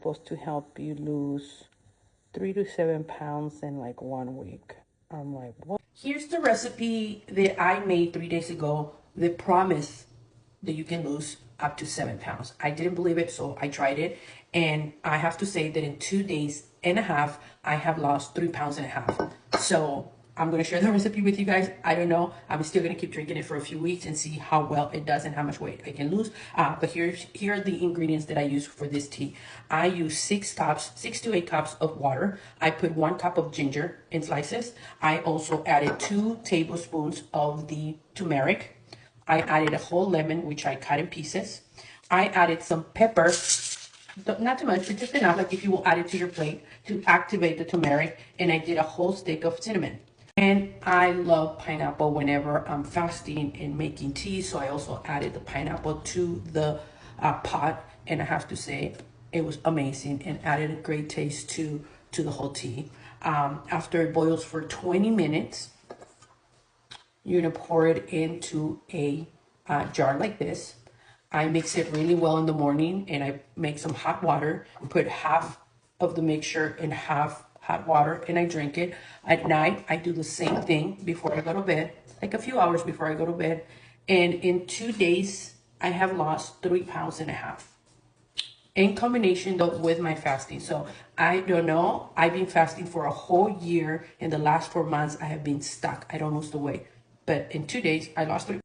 supposed to help you lose 3 to 7 pounds in like 1 week. I'm like, what? Here's the recipe that I made 3 days ago. The promise that you can lose up to 7 pounds. I didn't believe it, so I tried it. And I have to say that in 2 days and a half, I have lost 3 pounds and a half. So I'm going to share the recipe with you guys. I don't know. I'm still going to keep drinking it for a few weeks and see how well it does and how much weight I can lose. But here are the ingredients that I use for this tea. I use 6 to 8 cups of water. I put 1 cup of ginger in slices. I also added 2 tablespoons of the turmeric. I added a whole lemon, which I cut in pieces. I added some pepper, not too much, but just enough, like if you will add it to your plate to activate the turmeric. And I did a whole stick of cinnamon. And I love pineapple whenever I'm fasting and making tea. So I also added the pineapple to the pot. And I have to say, it was amazing and added a great taste to the whole tea. After it boils for 20 minutes, you're gonna pour it into a jar like this. I mix it really well in the morning and I make some hot water and put half of the mixture in half hot water and I drink it. At night, I do the same thing before I go to bed, like a few hours before I go to bed. And in 2 days, I have lost 3 pounds and a half. In combination though with my fasting. So I don't know, I've been fasting for a whole year. In the last 4 months, I have been stuck. I don't lose the weight. But in 2 days, I lost 3